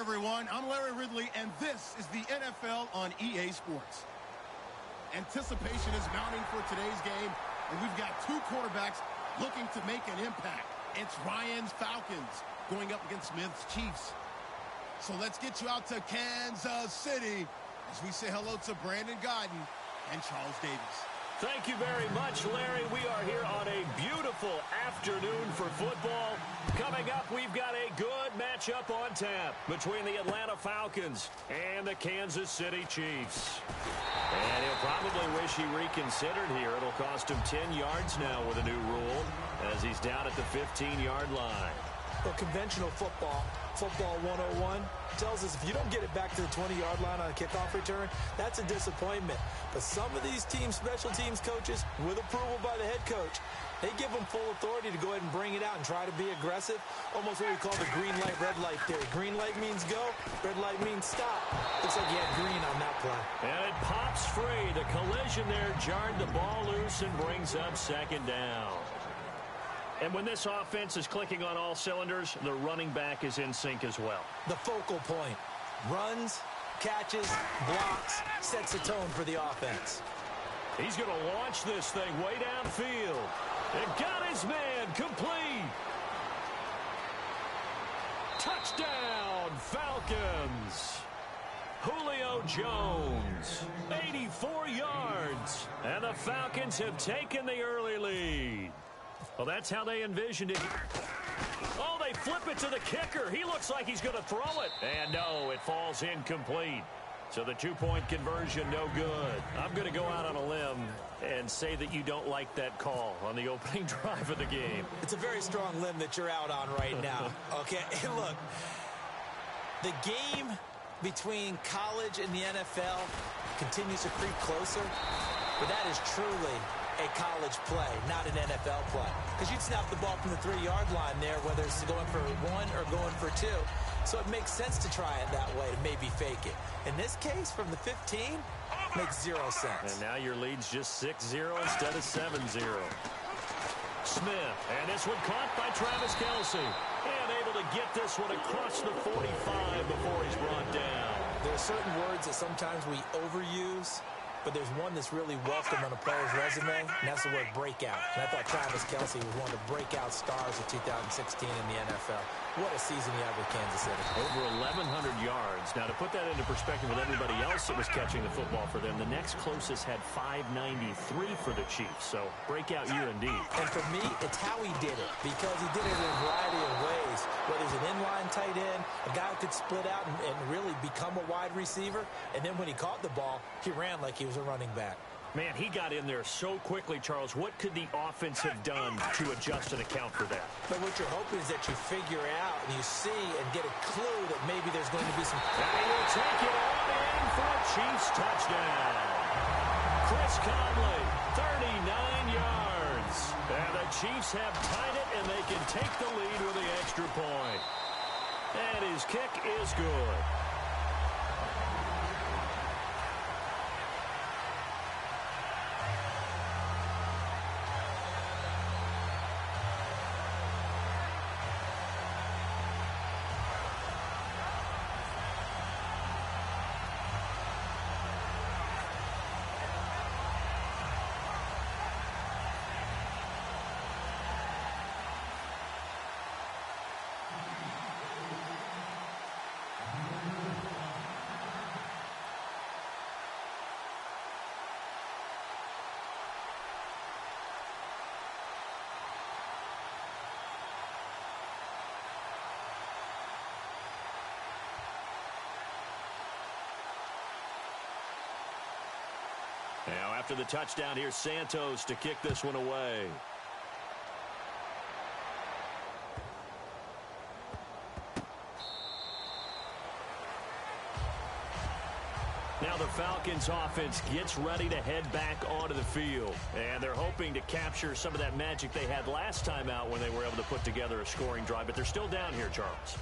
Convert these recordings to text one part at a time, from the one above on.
everyone. I'm Larry Ridley, and this is the NFL on EA Sports. Anticipation is mounting for today's game, and we've got two quarterbacks looking to make an impact. It's Ryan's Falcons going up against Smith's Chiefs. So let's get you out to Kansas City as we say hello to Brandon Godden and Charles Davis. Thank you very much, Larry. We are here on a beautiful afternoon for football. Coming up, we've got a good matchup on tap between the Atlanta Falcons and the Kansas City Chiefs. And he'll probably wish he reconsidered here. It'll cost him 10 yards now with a new rule as he's down at the 15-yard line. Well, conventional football 101, tells us if you don't get it back to the 20-yard line on a kickoff return, that's a disappointment. But some of these special teams coaches, with approval by the head coach, they give them full authority to go ahead and bring it out and try to be aggressive. Almost what we call the green light, red light theory. Green light means go, red light means stop. Looks like he had green on that play. And it pops free. The collision there jarred the ball loose and brings up second down. And when this offense is clicking on all cylinders, the running back is in sync as well. The focal point. Runs, catches, blocks, sets the tone for the offense. He's going to launch this thing way downfield. And got his man complete. Touchdown, Falcons. Julio Jones, 84 yards. And the Falcons have taken the early lead. Well, that's how they envisioned it. Oh, they flip it to the kicker. He looks like he's going to throw it. And no, it falls incomplete. So the two-point conversion, no good. I'm going to go out on a limb and say that you don't like that call on the opening drive of the game. It's a very strong limb that you're out on right now. Okay, look, the game between college and the NFL continues to creep closer, but that is truly a college play, not an NFL play. Because you'd snap the ball from the 3-yard line there, whether it's going for 1 or going for 2. So it makes sense to try it that way to maybe fake it. In this case, from the 15, makes 0 sense. And now your lead's just 6-0 instead of 7-0. Smith, and this one caught by Travis Kelce. And able to get this one across the 45 before he's brought down. There are certain words that sometimes we overuse, but there's one that's really welcome on a player's resume, and that's the word breakout. And I thought Travis Kelce was one of the breakout stars of 2016 in the NFL. What a season he had with Kansas City. Over 1,100 yards. Now, to put that into perspective with everybody else that was catching the football for them, the next closest had 593 for the Chiefs. So, breakout year indeed. And for me, it's how he did it, because he did it in a variety of ways. Whether he's an inline tight end, a guy who could split out and really become a wide receiver, and then when he caught the ball, he ran like he was a running back. Man, he got in there so quickly, Charles. What could the offense have done to adjust and account for that? But what you're hoping is that you figure out and you see and get a clue that maybe there's going to be some... And he will take it on in for a Chiefs touchdown. Chris Conley, 39 yards. And the Chiefs have tied it, and they can take the lead with the extra point. And his kick is good. Now, after the touchdown, here's Santos to kick this one away. Now the Falcons offense gets ready to head back onto the field. And they're hoping to capture some of that magic they had last time out when they were able to put together a scoring drive. But they're still down here, Charles.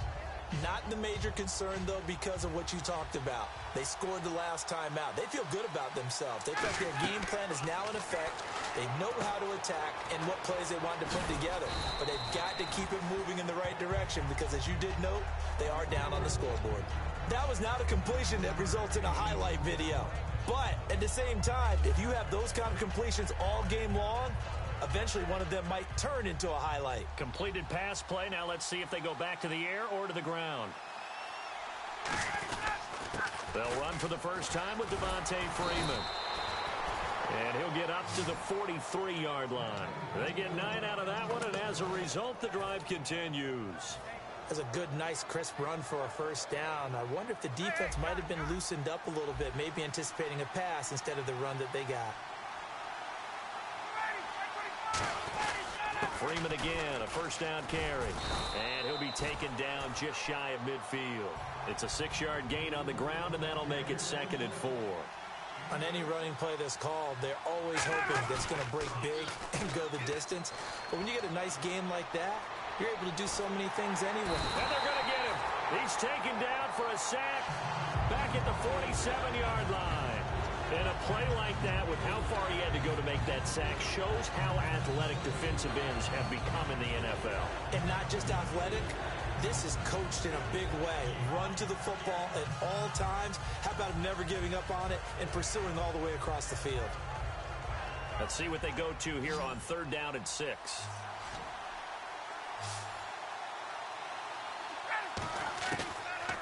Not the major concern, though, because of what you talked about. They scored the last time out. They feel good about themselves. They feel like their game plan is now in effect. They know how to attack and what plays they want to put together. But they've got to keep it moving in the right direction because, as you did note, they are down on the scoreboard. That was not a completion that results in a highlight video. But at the same time, if you have those kind of completions all game long, eventually one of them might turn into a highlight. Completed pass play. Now let's see if they go back to the air or to the ground. They'll run for the first time with Devontae Freeman. And he'll get up to the 43-yard line. They get 9 out of that one, and as a result, the drive continues. That's a good, nice, crisp run for a first down. I wonder if the defense might have been loosened up a little bit, maybe anticipating a pass instead of the run that they got. Freeman again, a first down carry. And he'll be taken down just shy of midfield. It's a 6-yard gain on the ground, and that'll make it 2nd and 4. On any running play that's called, they're always hoping that it's going to break big and go the distance. But when you get a nice game like that, you're able to do so many things anyway. And they're going to get him. He's taken down for a sack back at the 47-yard line. And a play like that, with how far he had to go to make that sack, shows how athletic defensive ends have become in the NFL. And not just athletic, this is coached in a big way. Run to the football at all times. How about him never giving up on it and pursuing all the way across the field? Let's see what they go to here on 3rd down and 6.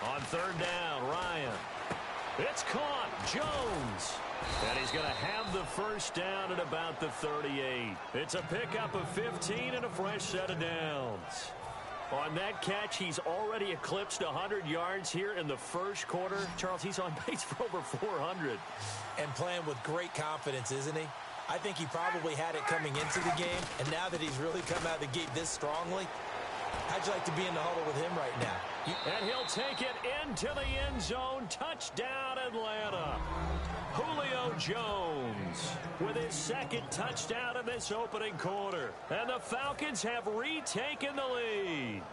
On 3rd down, Ryan. It's caught. Jones. And he's going to have the first down at about the 38. It's a pickup of 15 and a fresh set of downs. On that catch, he's already eclipsed 100 yards here in the first quarter. Charles, he's on pace for over 400. And playing with great confidence, isn't he? I think he probably had it coming into the game, and now that he's really come out of the gate this strongly, how'd you like to be in the huddle with him right now? And he'll take it into the end zone. Touchdown, Atlanta. Julio Jones with his 2nd touchdown in this opening quarter. And the Falcons have retaken the lead.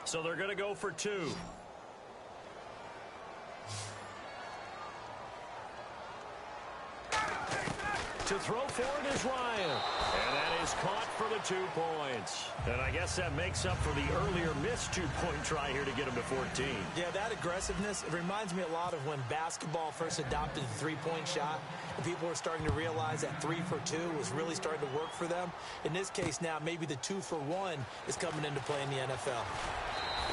So they're going to go for 2. To throw for it is Ryan. And that is caught for the 2 points. And I guess that makes up for the earlier missed 2-point try here to get him to 14. Yeah, that aggressiveness, it reminds me a lot of when basketball first adopted the 3-point shot. And people were starting to realize that 3 for 2 was really starting to work for them. In this case now, maybe the 2 for 1 is coming into play in the NFL.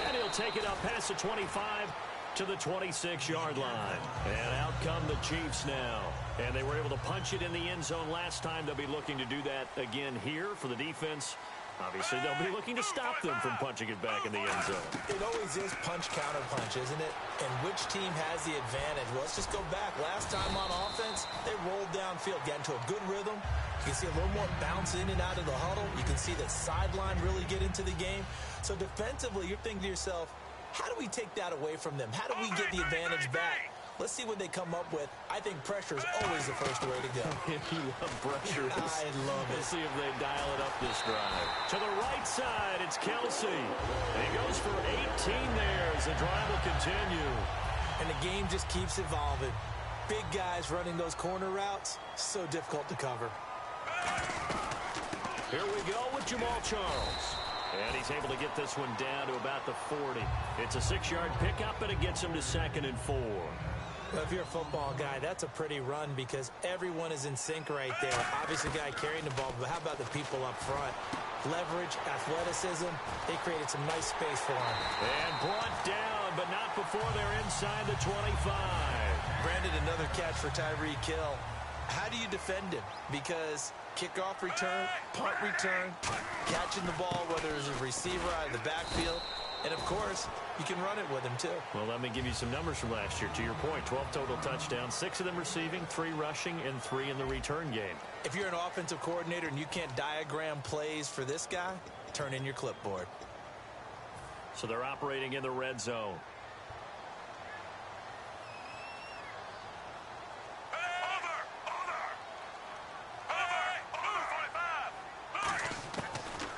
And he'll take it up past the 25 to the 26-yard line. And out come the Chiefs now. And they were able to punch it in the end zone last time. They'll be looking to do that again here for the defense. Obviously, they'll be looking to stop them from punching it back in the end zone. It always is punch-counter-punch, isn't it? And which team has the advantage? Well, let's just go back. Last time on offense, they rolled downfield, got into a good rhythm. You can see a little more bounce in and out of the huddle. You can see the sideline really get into the game. So defensively, you're thinking to yourself, how do we take that away from them? How do we get the advantage back? Let's see what they come up with. I think pressure is always the first way to go. You love pressure. I love it. Let's see if they dial it up this drive. To the right side, it's Kelsey. He goes for 18 there as the drive will continue. And the game just keeps evolving. Big guys running those corner routes, so difficult to cover. Here we go with Jamal Charles. And he's able to get this one down to about the 40. It's a 6-yard pickup, and it gets him to 2nd and 4. Well, if you're a football guy, that's a pretty run because everyone is in sync right there. Obviously, the guy carrying the ball, but how about the people up front? Leverage, athleticism, they created some nice space for him. And brought down, but not before they're inside the 25. Brandon, another catch for Tyreek Hill. How do you defend him? Because kickoff return, punt return, catching the ball, whether it's a receiver out of the backfield, and, of course, you can run it with him, too. Well, let me give you some numbers from last year. To your point, 12 total touchdowns, 6 of them receiving, 3 rushing, and 3 in the return game. If you're an offensive coordinator and you can't diagram plays for this guy, turn in your clipboard. So they're operating in the red zone.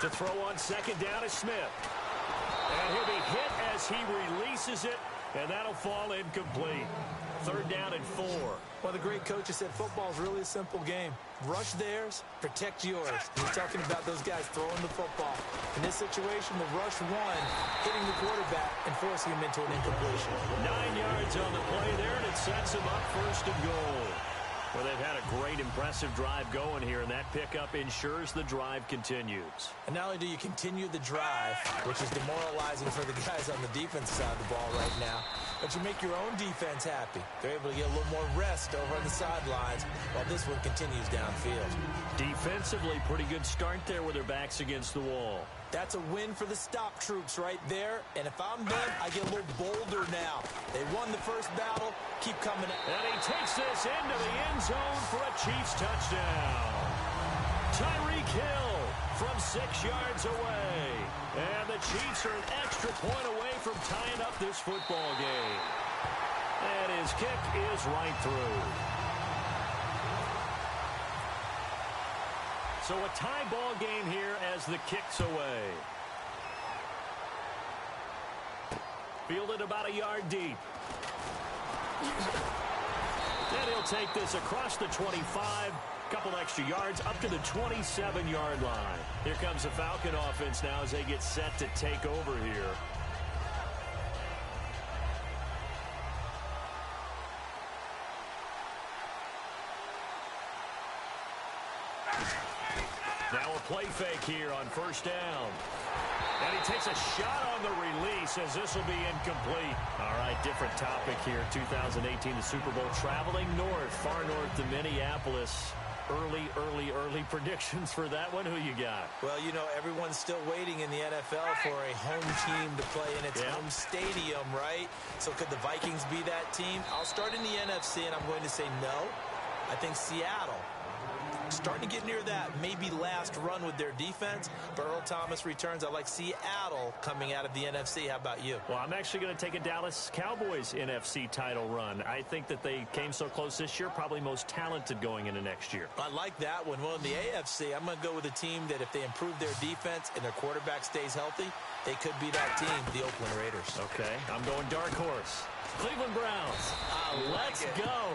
To throw on 2nd down is Smith. And he'll be hit as he releases it, and that'll fall incomplete. 3rd down and 4. Well, the great coach has said football is really a simple game. Rush theirs, protect yours. He's talking about those guys throwing the football. In this situation, the rush one, hitting the quarterback and forcing him into an incompletion. 9 yards on the play there, and it sets him up 1st and goal. Well, they've had a great, impressive drive going here, and that pickup ensures the drive continues. And not only do you continue the drive, which is demoralizing for the guys on the defense side of the ball right now, but you make your own defense happy. They're able to get a little more rest over on the sidelines while this one continues downfield. Defensively, pretty good start there with their backs against the wall. That's a win for the stop troops right there. And if I'm them, I get a little bolder now. They won the first battle. Keep coming. And he takes this into the end zone for a Chiefs touchdown. Tyreek Hill from 6 yards away. And the Chiefs are an extra point away from tying up this football game. And his kick is right through. So a tie ball game here as the kick's away. Fielded about a yard deep. And he'll take this across the 25. Couple extra yards up to the 27-yard line. Here comes the Falcon offense now as they get set to take over here. Now a play fake here on 1st down. And he takes a shot on the release as this will be incomplete. All right, different topic here. 2018, the Super Bowl, traveling north, far north to Minneapolis. Early predictions for that one. Who you got? Well, you know, everyone's still waiting in the NFL for a home team to play in its home stadium, right? So could the Vikings be that team? I'll start in the NFC, and I'm going to say no. I think Seattle, starting to get near that maybe last run with their defense. But Earl Thomas returns. I like Seattle coming out of the NFC. How about you? Well, I'm actually going to take a Dallas Cowboys NFC title run. I think that they came so close this year, probably most talented going into next year. I like that one. Well, in the AFC, I'm going to go with a team that if they improve their defense and their quarterback stays healthy, they could be that team, the Oakland Raiders. Okay, I'm going dark horse. Cleveland Browns. Let's go.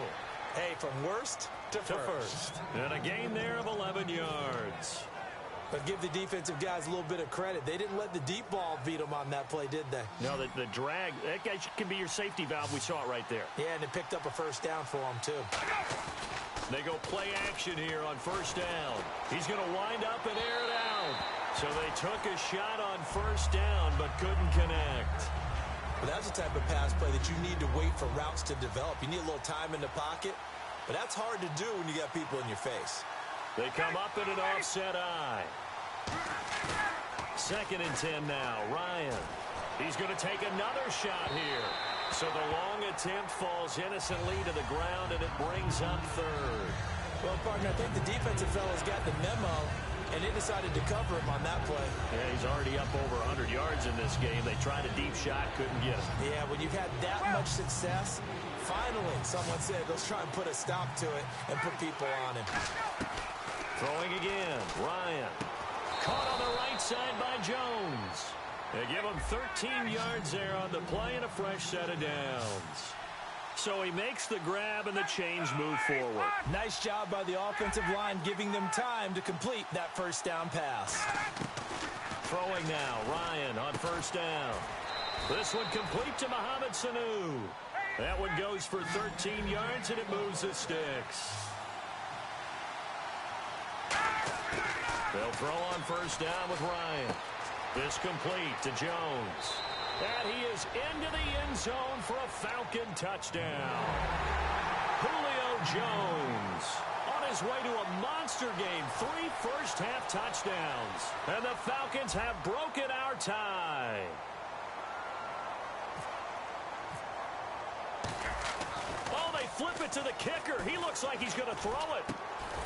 Hey, from worst to first. And a gain there of 11 yards. But give the defensive guys a little bit of credit. They didn't let the deep ball beat them on that play, did they? No, the drag, that guy can be your safety valve. We saw it right there. Yeah, and it picked up a 1st down for them, too. They go play action here on 1st down. He's going to wind up and air it out. So they took a shot on 1st down, but couldn't connect. But that's the type of pass play that you need to wait for routes to develop. You need a little time in the pocket, but that's hard to do when you got people in your face. They come up in an offset eye. 2nd and 10 now. Ryan. He's going to take another shot here. So the long attempt falls innocently to the ground, and it brings up 3rd. Well, partner, I think the defensive fellas got the memo, and they decided to cover him on that play. Yeah, he's already up over 100 yards in this game. They tried a deep shot, couldn't get it. Yeah, when you've had that much success, finally, someone said, let's try and put a stop to it and put people on him. Throwing again, Ryan. Caught on the right side by Jones. They give him 13 yards there on the play and a fresh set of downs. So he makes the grab and the chains move forward. Nice job by the offensive line, giving them time to complete that 1st down pass. Throwing now, Ryan on 1st down. This one complete to Mohamed Sanu. That one goes for 13 yards, and it moves the sticks. They'll throw on 1st down with Ryan. This complete to Jones. And he is into the end zone for a Falcon touchdown. Julio Jones on his way to a monster game. 3 first-half touchdowns. And the Falcons have broken our tie. Oh, they flip it to the kicker. He looks like he's going to throw it.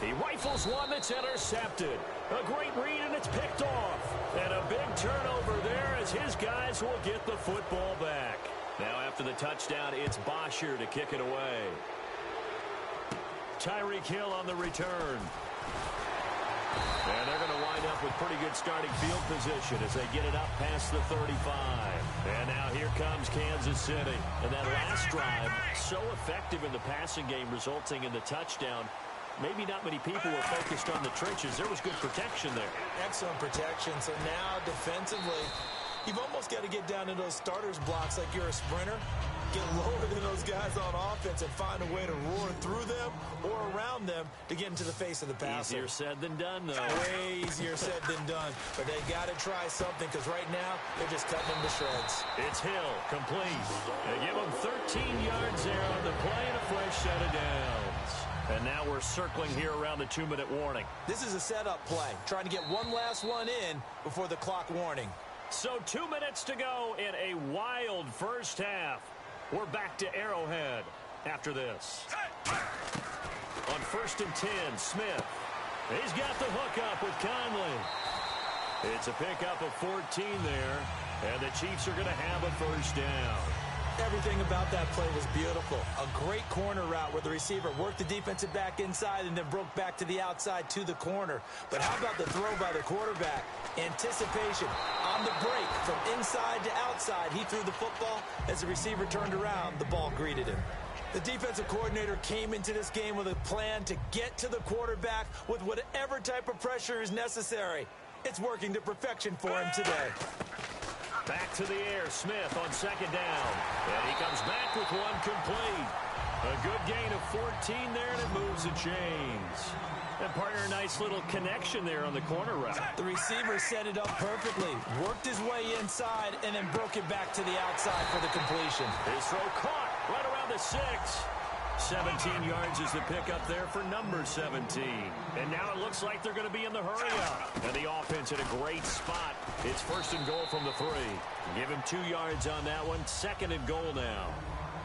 He rifles one that's intercepted. A great read, and it's picked off. And a big turnover there as his guys will get the football back. Now after the touchdown, it's Bosher to kick it away. Tyreek Hill on the return. And they're going to wind up with pretty good starting field position as they get it up past the 35. And now here comes Kansas City. And that last drive, so effective in the passing game, resulting in the touchdown. Maybe not many people were focused on the trenches. There was good protection there. Excellent protection. So now defensively, you've almost got to get down to those starters blocks like you're a sprinter. Get lower than those guys on offense and find a way to roar through them or around them to get into the face of the passer. Easier said than done, though. Way easier said than done. But they got to try something because right now they're just cutting them to shreds. It's Hill, complete. They give him 13 yards there on the play and a fresh set of downs. And now we're circling here around the 2-minute warning. This is a setup play, trying to get one last one in before the clock warning. So 2 minutes to go in a wild first half. We're back to Arrowhead after this. On 1st and 10, Smith. He's got the hook up with Conley. It's a pickup of 14 there, and the Chiefs are going to have a first down. Everything about that play was beautiful. A great corner route where the receiver worked the defensive back inside and then broke back to the outside to the corner. But how about the throw by the quarterback? Anticipation on the break from inside to outside. He threw the football. As the receiver turned around, the ball greeted him. The defensive coordinator came into this game with a plan to get to the quarterback with whatever type of pressure is necessary. It's working to perfection for him today. Back to the air, Smith on 2nd down. And he comes back with one complete. A good gain of 14 there, and it moves the chains. And partner, a nice little connection there on the corner route. The receiver set it up perfectly, worked his way inside, and then broke it back to the outside for the completion. His throw caught right around the 6. 17 yards is the pickup there for number 17. And now it looks like they're going to be in the hurry-up. And the offense in a great spot. It's 1st and goal from the 3. Give him 2 yards on that one. 2nd and goal now.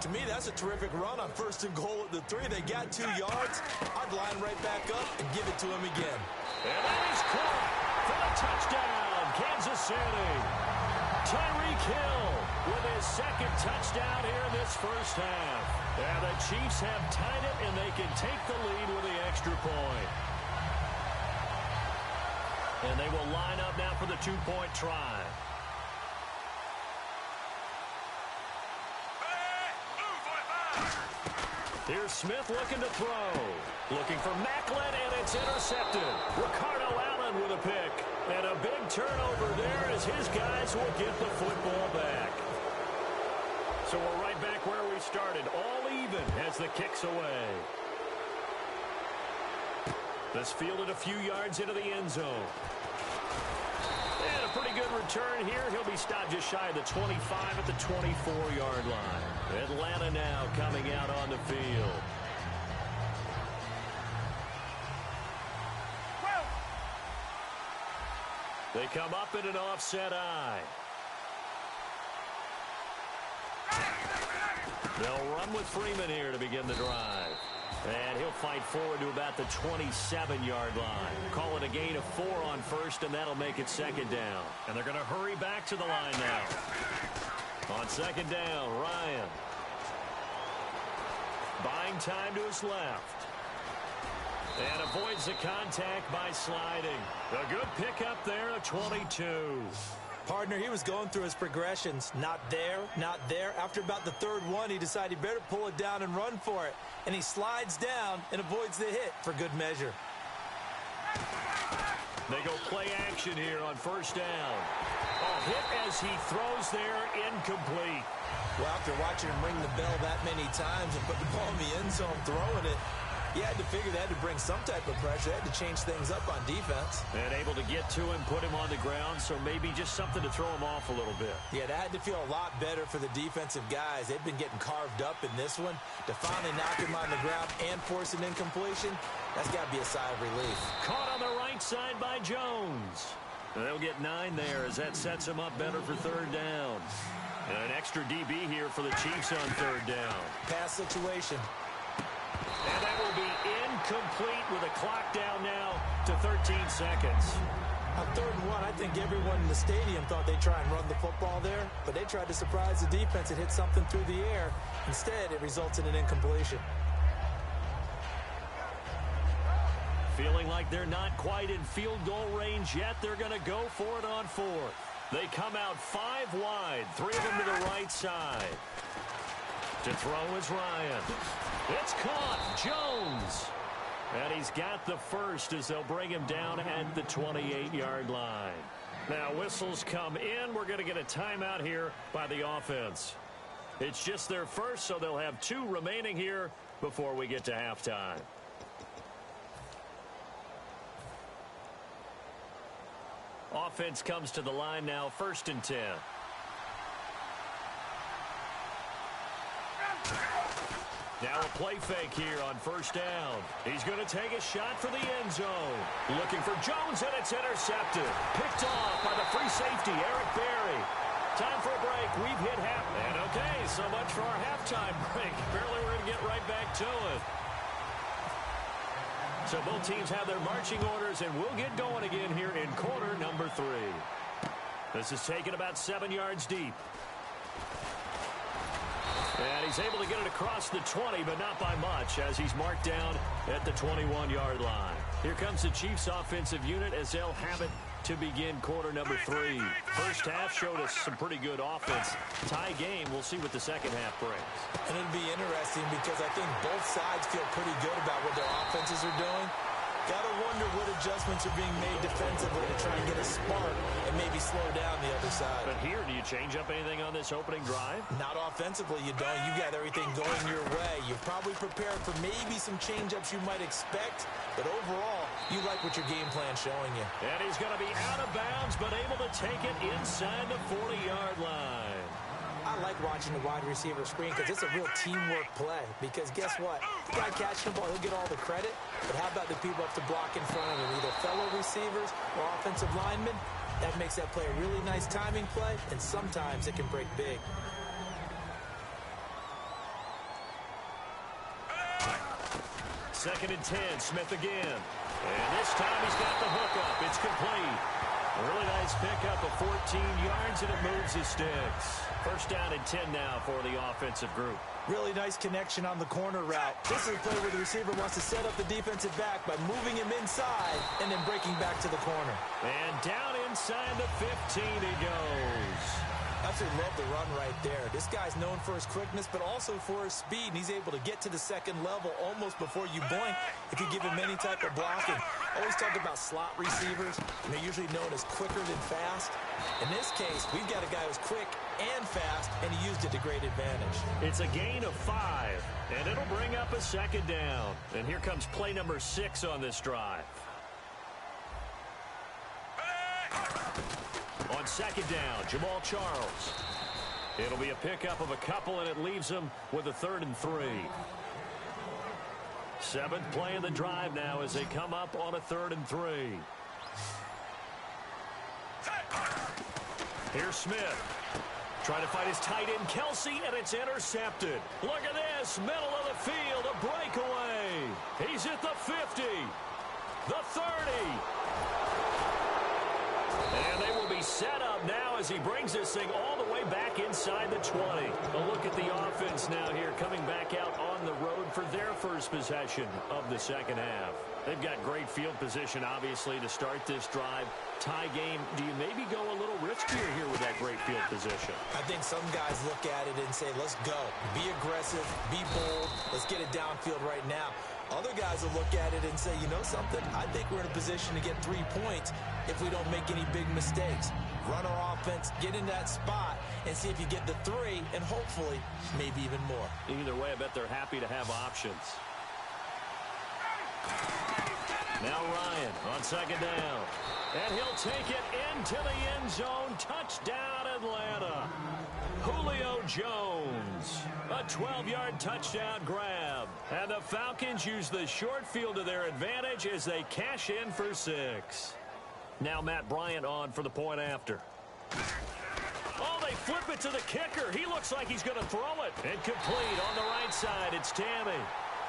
To me, that's a terrific run on 1st and goal at the 3. They got 2 yards. I'd line right back up and give it to him again. And that is caught for the touchdown, Kansas City. Tyreek Hill with his 2nd touchdown here in this first half. And the Chiefs have tied it, and they can take the lead with the extra point. And they will line up now for the 2-point try. Here's Smith looking to throw. Looking for Macklin, and it's intercepted. Ricardo Allen with a pick. And a big turnover there as his guys will get the football back. So we're right back where we started. All even as the kick's away. This fielded a few yards into the end zone. And a pretty good return here. He'll be stopped just shy of the 25 at the 24-yard line. Atlanta now coming out on the field. They come up in an offset eye. They'll run with Freeman here to begin the drive. And he'll fight forward to about the 27-yard line. Call it a gain of 4 on 1st, and that'll make it 2nd down. And they're going to hurry back to the line now. On 2nd down, Ryan. Buying time to his left. And avoids the contact by sliding. A good pickup there, a 22. Partner, he was going through his progressions. Not there, not there. After about the 3rd one, he decided he better pull it down and run for it. And he slides down and avoids the hit for good measure. They go play action here on 1st down. A hit as he throws there, incomplete. Well, after watching him ring the bell that many times and put the ball in the end zone throwing it, you had to figure they had to bring some type of pressure. They had to change things up on defense. And able to get to him, put him on the ground, so maybe just something to throw him off a little bit. Yeah, that had to feel a lot better for the defensive guys. They've been getting carved up in this one. To finally knock him on the ground and force an incompletion, that's got to be a sigh of relief. Caught on the right side by Jones. And they'll get 9 there as that sets him up better for 3rd down. And an extra DB here for the Chiefs on 3rd down. Pass situation. And that will be incomplete with a clock down now to 13 seconds. On 3rd and 1, I think everyone in the stadium thought they'd try and run the football there, but they tried to surprise the defense and hit something through the air. Instead, it resulted in an incompletion. Feeling like they're not quite in field goal range yet. They're going to go for it on fourth. They come out 5 wide, 3 of them to the right side. To throw is Ryan. It's caught. Jones. And he's got the first as they'll bring him down at the 28-yard line. Now whistles come in. We're going to get a timeout here by the offense. It's just their first, so they'll have 2 remaining here before we get to halftime. Offense comes to the line now, 1st and 10. Now a play fake here on 1st down. He's going to take a shot for the end zone. Looking for Jones, and it's intercepted. Picked off by the free safety, Eric Berry. Time for a break. We've hit half. And okay, so much for our halftime break. Apparently we're going to get right back to it. So both teams have their marching orders, and we'll get going again here in quarter number 3. This is taken about 7 yards deep. And he's able to get it across the 20, but not by much, as he's marked down at the 21-yard line. Here comes the Chiefs offensive unit as they'll have it to begin quarter number 3. First half showed us some pretty good offense. Tie game. We'll see what the second half brings. And it'll be interesting because I think both sides feel pretty good about what their offenses are doing. Got to wonder what adjustments are being made defensively to try and get a spark and maybe slow down the other side. But here, do you change up anything on this opening drive? Not offensively, you don't. You got everything going your way. You've probably prepared for maybe some change-ups you might expect, but overall, you like what your game plan's showing you. And he's going to be out of bounds, but able to take it inside the 40-yard line. I like watching the wide receiver screen because it's a real teamwork play. Because guess what? The guy catching the ball, he'll get all the credit. But how about the people up to block in front of him, either fellow receivers or offensive linemen? That makes that play a really nice timing play, and sometimes it can break big. Second and 10, Smith again. And this time he's got the hook up. It's complete. A really nice pickup of 14 yards, and it moves the sticks. First down and 10 now for the offensive group. Really nice connection on the corner route. This is a play where the receiver wants to set up the defensive back by moving him inside and then breaking back to the corner. And down inside the 15 he goes. Absolutely love the run right there. This guy's known for his quickness, but also for his speed, and he's able to get to the second level almost before you blink if you give him any type of blocking. Always talk about slot receivers, and they're usually known as quicker than fast. In this case, we've got a guy who's quick and fast, and he used it to great advantage. It's a gain of 5, and it'll bring up a second down. And here comes play number 6 on this drive. On second down, Jamal Charles. It'll be a pickup of a couple, and it leaves him with a 3rd and 3. 7th play of the drive now as they come up on a 3rd and 3. Here's Smith. Trying to find his tight end, Kelsey, and it's intercepted. Look at this, middle of the field, a breakaway. He's at the 50, the 30. And they will be set up now as he brings this thing all the way back inside the 20. A look at the offense now here coming back out on the road for their first possession of the second half. They've got great field position, obviously, to start this drive. Tie game, do you maybe go a little riskier here with that great field position? I think some guys look at it and say, let's go. Be aggressive, be bold, let's get it downfield right now. Other guys will look at it and say, you know something? I think we're in a position to get 3 points if we don't make any big mistakes. Run our offense, get in that spot, and see if you get the 3, and hopefully, maybe even more. Either way, I bet they're happy to have options. Now Ryan on second down. And he'll take it into the end zone. Touchdown, Atlanta. Julio Jones. A 12-yard touchdown grab. And the Falcons use the short field to their advantage as they cash in for 6. Now Matt Bryant on for the point after. Oh, they flip it to the kicker. He looks like he's going to throw it. Incomplete on the right side. It's Tammy.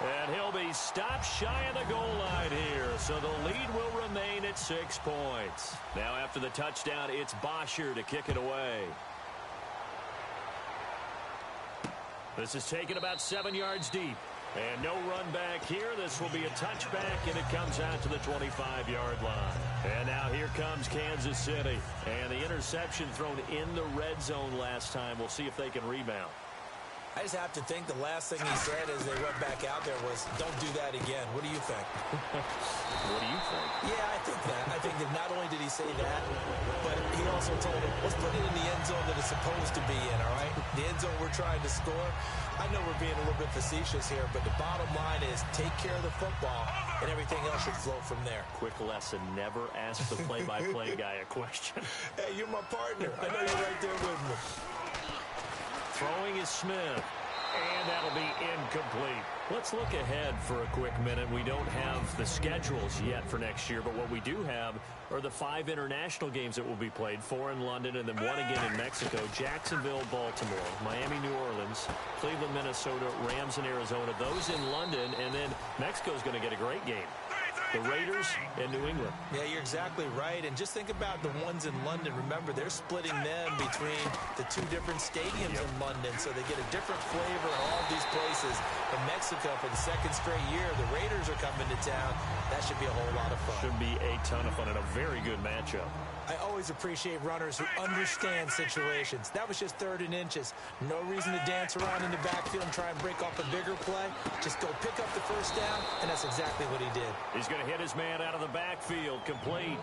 And he'll be stopped shy of the goal line here. So the lead will remain at 6 points. Now after the touchdown, it's Bosher to kick it away. This is taken about 7 yards deep. And no run back here. This will be a touchback, and it comes out to the 25-yard line. And now here comes Kansas City. And the interception thrown in the red zone last time. We'll see if they can rebound. I just have to think the last thing he said as they went back out there was, don't do that again. What do you think? What do you think? Yeah, I think that. I think that not only did he say that, but he also told him, let's put it in the end zone that it's supposed to be in, all right? The end zone we're trying to score. I know we're being a little bit facetious here, but the bottom line is take care of the football, and everything else should flow from there. Quick lesson, never ask the play-by-play guy a question. Hey, you're my partner. I know you're right there with me. Throwing is Smith, and that'll be incomplete. Let's look ahead for a quick minute. We don't have the schedules yet for next year, but what we do have are the 5 international games that will be played, 4 in London and then 1 again in Mexico, Jacksonville, Baltimore, Miami, New Orleans, Cleveland, Minnesota, Rams, and Arizona. Those in London, and then Mexico's going to get a great game. The Raiders and New England. Yeah, you're exactly right. And just think about the ones in London. Remember, they're splitting them between the 2 different stadiums in London, so they get a different flavor in all of these places. In Mexico, for the 2nd straight year, the Raiders are coming to town. That should be a whole lot of fun. Should be a ton of fun and a very good matchup. I always appreciate runners who understand situations. That was just 3rd and inches. No reason to dance around in the backfield and try and break off a bigger play. Just go pick up the first down, and that's exactly what he did. He's going to hit his man out of the backfield, complete.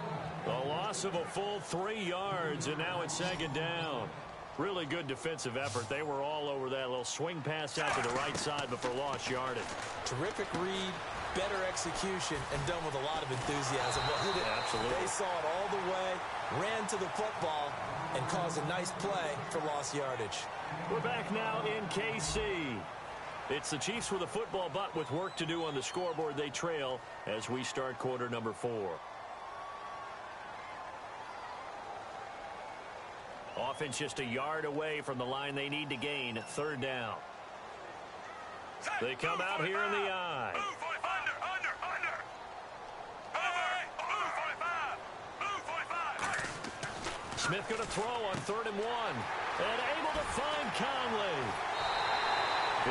A loss of a full 3 yards, and now it's 2nd down. Really good defensive effort. They were all over that little swing pass out to the right side, but for lost yardage. Terrific read, better execution, and done with a lot of enthusiasm. Absolutely. They saw it all the way, ran to the football, and caused a nice play for lost yardage. We're back now in KC. It's the Chiefs with a football, but with work to do on the scoreboard. They trail as we start quarter number 4. Offense just a yard away from the line they need to gain. 3rd down. They come out here in the I. Smith going to throw on 3rd and 1. And able to find Conley.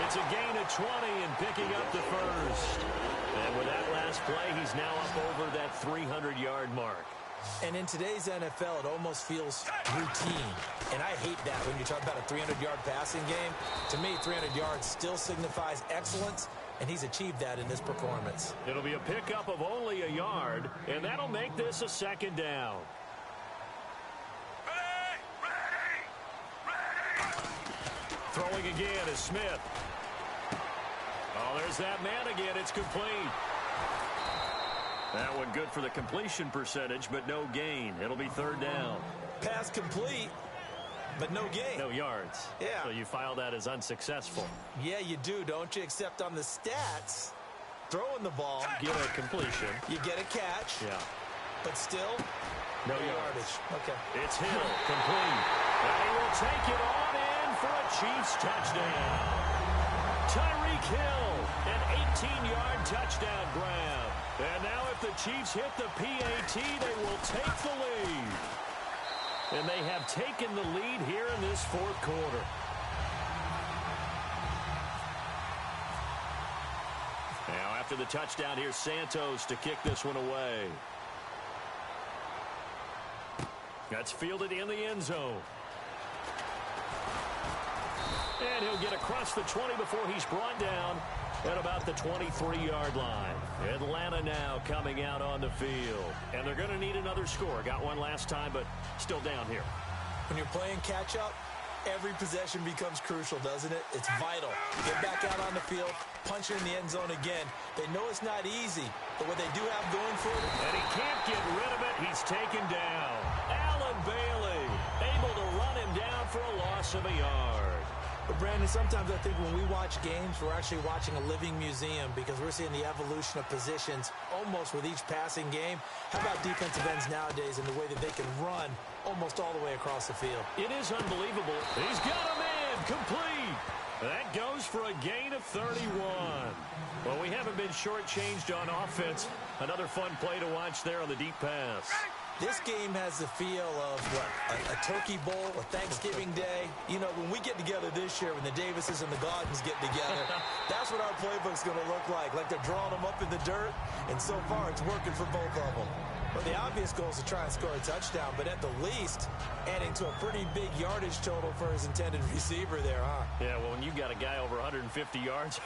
It's a gain of 20 and picking up the first. And with that last play, he's now up over that 300-yard mark. And in today's NFL, it almost feels routine. And I hate that when you talk about a 300-yard passing game. To me, 300 yards still signifies excellence, and he's achieved that in this performance. It'll be a pickup of only a yard, and that'll make this a 2nd down. Throwing again is Smith. Oh, there's that man again. It's complete. That one good for the completion percentage, but no gain. It'll be 3rd down. Pass complete, but no gain. No yards. Yeah. So you file that as unsuccessful. Yeah, you do, don't you? Except on the stats, throwing the ball. Get a completion. You get a catch. Yeah. But still, no yardage. Okay. It's Hill, complete. And he will take it on in for a Chiefs touchdown. Tyreek Hill, an 18-yard touchdown grab. And now if the Chiefs hit the PAT, they will take the lead. And they have taken the lead here in this 4th quarter. Now after the touchdown, here's Santos to kick this one away. That's fielded in the end zone. And he'll get across the 20 before he's brought down at about the 23-yard line. Atlanta now coming out on the field. And they're going to need another score. Got one last time, but still down here. When you're playing catch-up, every possession becomes crucial, doesn't it? It's vital. Get back out on the field, punch it in the end zone again. They know it's not easy, but what they do have going for them. And he can't get rid of it. He's taken down. Allen Bailey able to run him down for a loss of a yard. But, Brandon, sometimes I think when we watch games, we're actually watching a living museum because we're seeing the evolution of positions almost with each passing game. How about defensive ends nowadays and the way that they can run almost all the way across the field? It is unbelievable. He's got a man complete. That goes for a gain of 31. Well, we haven't been shortchanged on offense. Another fun play to watch there on the deep pass. This game has the feel of, what, a turkey bowl, a Thanksgiving day. You know, when we get together this year, when the Davises and the Gaudens get together, that's what our playbook's going to look like they're drawing them up in the dirt, and so far it's working for both of them. Well, the obvious goal is to try and score a touchdown, but at the least, adding to a pretty big yardage total for his intended receiver there, huh? Yeah, well, when you got a guy over 150 yards,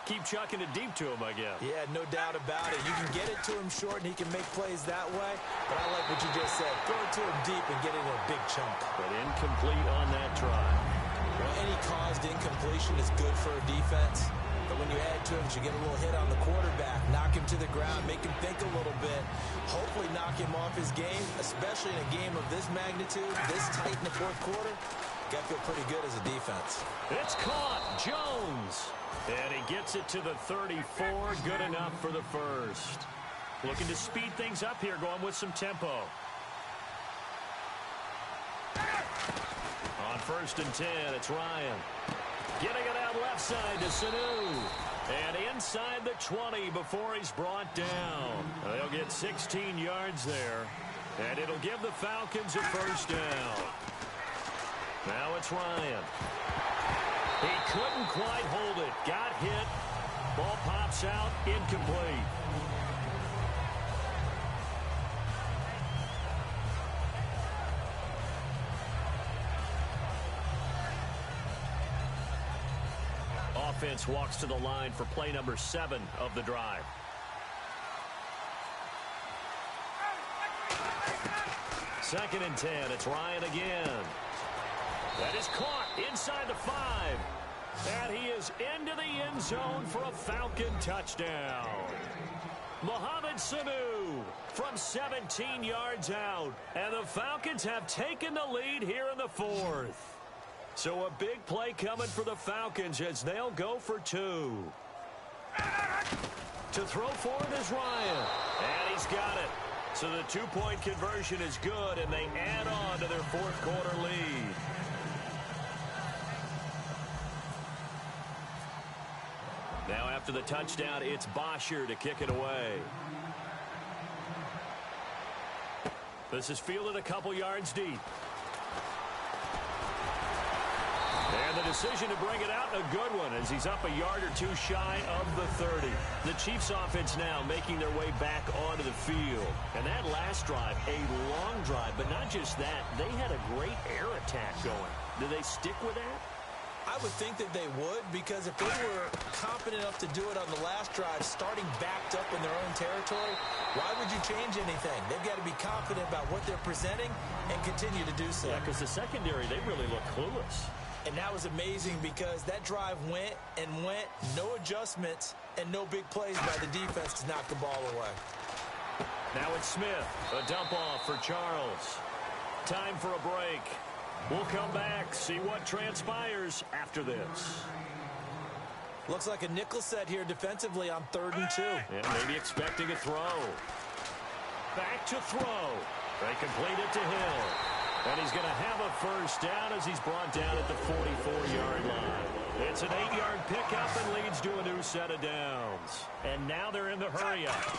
keep chucking it deep to him, I guess. Yeah, no doubt about it. You can get it to him short, and he can make plays that way, but I like what you just said. Throw it to him deep and get it in a big chunk. But incomplete on that try. Well, any caused incompletion is good for a defense. But when you add to him, you get a little hit on the quarterback, knock him to the ground, make him think a little bit, hopefully knock him off his game, especially in a game of this magnitude, this tight in the fourth quarter. Got to feel pretty good as a defense. It's caught. Jones. And he gets it to the 34. Good enough for the first. Looking to speed things up here, going with some tempo. On 1st and 10, it's Ryan. Getting it out left side to Sanu. And inside the 20 before he's brought down. They'll get 16 yards there. And it'll give the Falcons a first down. Now it's Ryan. He couldn't quite hold it. Got hit. Ball pops out. Incomplete. Offense walks to the line for play number 7 of the drive. Second and 10. It's Ryan again. That is caught inside the 5. And he is into the end zone for a Falcon touchdown. Mohamed Sanu from 17 yards out. And the Falcons have taken the lead here in the 4th. So a big play coming for the Falcons as they'll go for 2. To throw for it is Ryan. And he's got it. So the 2-point conversion is good, and they add on to their 4th quarter lead. Now after the touchdown, it's Bosher to kick it away. This is fielded a couple yards deep. And the decision to bring it out, a good one, as he's up a yard or 2 shy of the 30. The Chiefs offense now making their way back onto the field. And that last drive, a long drive, but not just that, they had a great air attack going. Do they stick with that? I would think that they would, because if they were confident enough to do it on the last drive, starting backed up in their own territory, why would you change anything? They've got to be confident about what they're presenting and continue to do so. Yeah, because the secondary, they really look clueless. And that was amazing because that drive went and went, no adjustments, and no big plays by the defense to knock the ball away. Now it's Smith, a dump off for Charles. Time for a break. We'll come back, see what transpires after this. Looks like a nickel set here defensively on 3rd and 2. Yeah, maybe expecting a throw. Back to throw. They complete it to Hill. And he's going to have a first down as he's brought down at the 44-yard line. It's an 8-yard pickup and leads to a new set of downs. And now they're in the hurry-up.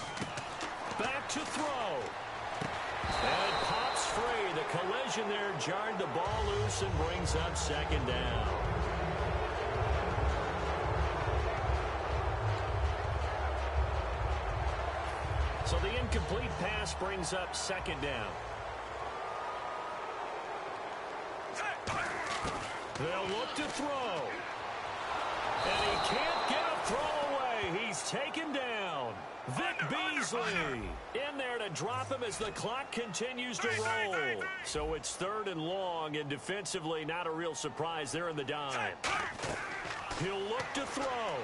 Back to throw. And it pops free. The collision there jarred the ball loose and brings up 2nd down. So the incomplete pass brings up 2nd down. They'll look to throw. And he can't get a throw away. He's taken down. Vic Beasley in there to drop him as the clock continues to roll. So it's 3rd and long, and defensively not a real surprise there in the dime. He'll look to throw.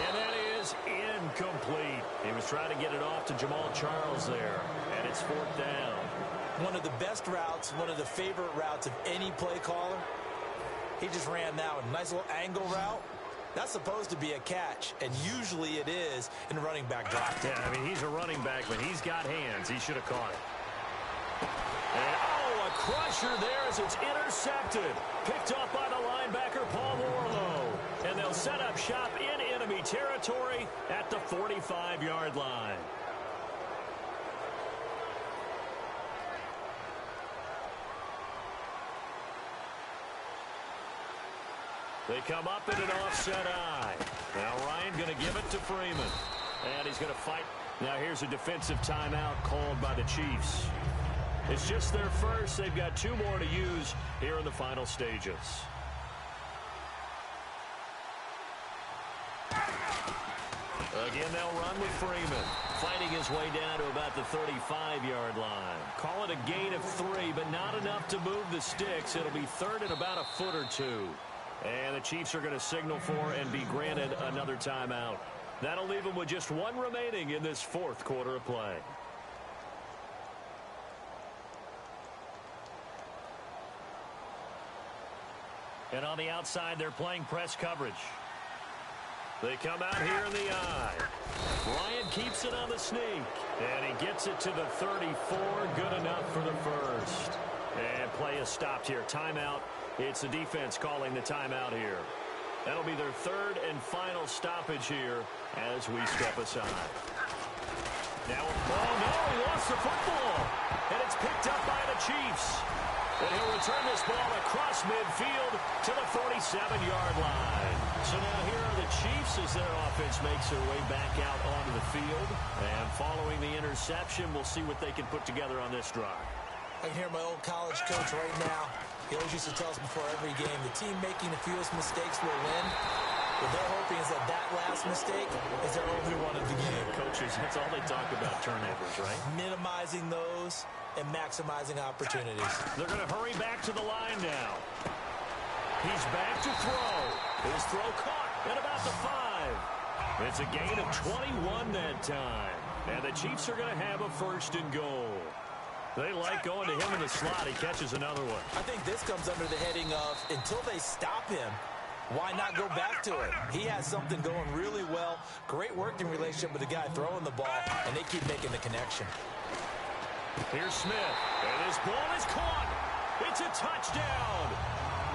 And that is incomplete. He was trying to get it off to Jamal Charles there, and it's 4th down. One of the best routes, one of the favorite routes of any play caller. He just ran that one. Nice little angle route. That's supposed to be a catch, and usually it is in running back drop. Yeah, I mean, he's a running back, but he's got hands. He should have caught it. And, oh, a crusher there as it's intercepted. Picked off by the linebacker, Paul Warlow. And they'll set up shop in enemy territory at the 45-yard line. They come up in an offset eye. Now Ryan going to give it to Freeman. And he's going to fight. Now here's a defensive timeout called by the Chiefs. It's just their first. They've got 2 more to use here in the final stages. Again, they'll run with Freeman. Fighting his way down to about the 35-yard line. Call it a gain of 3, but not enough to move the sticks. It'll be third and about a foot or 2. And the Chiefs are going to signal for and be granted another timeout. That'll leave them with just 1 remaining in this 4th quarter of play. And on the outside, they're playing press coverage. They come out here in the eye. Ryan keeps it on the sneak. And he gets it to the 34. Good enough for the first. And play is stopped here. Timeout. It's the defense calling the timeout here. That'll be their 3rd and final stoppage here as we step aside. Now, oh no, he lost the football. And it's picked up by the Chiefs. And he'll return this ball across midfield to the 47-yard line. So now here are the Chiefs as their offense makes their way back out onto the field. And following the interception, we'll see what they can put together on this drive. I can hear my old college coach right now. He always used to tell us before every game, the team making the fewest mistakes will win. What they're hoping is that last mistake is their only one of the game. Coaches, that's all they talk about, turnovers, right? Minimizing those and maximizing opportunities. They're going to hurry back to the line now. He's back to throw. His throw caught at about the 5. It's a gain of 21 that time. And the Chiefs are going to have a 1st and goal. They like going to him in the slot. He catches another one. I think this comes under the heading of until they stop him, why not go back to it? He has something going really well. Great working relationship with the guy throwing the ball, and they keep making the connection. Here's Smith, and his ball is caught. It's a touchdown.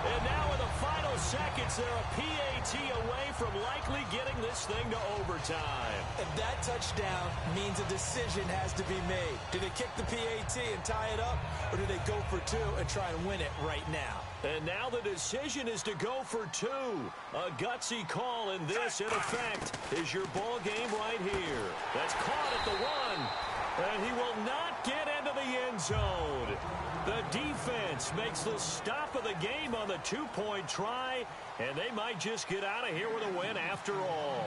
And now in the final seconds, they're a PAT away from likely getting this thing to overtime. And that touchdown means a decision has to be made. Do they kick the PAT and tie it up, or do they go for 2 and try and win it right now? And now the decision is to go for 2. A gutsy call, and this, in effect, is your ball game right here. That's caught at the 1, and he will not get into the end zone. The defense makes the stop of the game on the 2-point try, and they might just get out of here with a win after all.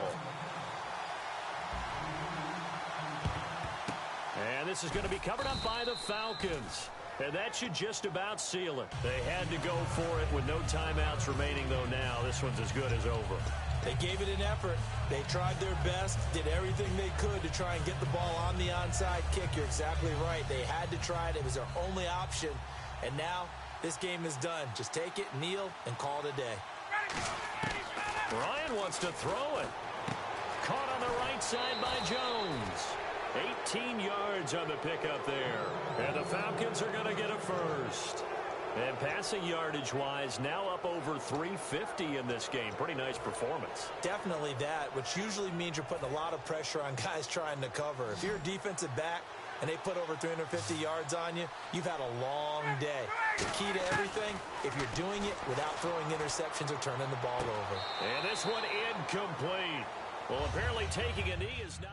And this is going to be covered up by the Falcons. And that should just about seal it. They had to go for it with no timeouts remaining, though now this one's as good as over. They gave it an effort. They tried their best, did everything they could to try and get the ball on the onside kick. You're exactly right. They had to try it. It was their only option. And now this game is done. Just take it, kneel, and call it a day. Ryan wants to throw it. Caught on the right side by Jones. 18 yards on the pickup there. And the Falcons are going to get a first. And passing yardage-wise, now up over 350 in this game. Pretty nice performance. Definitely that, which usually means you're putting a lot of pressure on guys trying to cover. If you're a defensive back and they put over 350 yards on you, you've had a long day. The key to everything, if you're doing it without throwing interceptions or turning the ball over. And this one incomplete. Well, apparently taking a knee is not...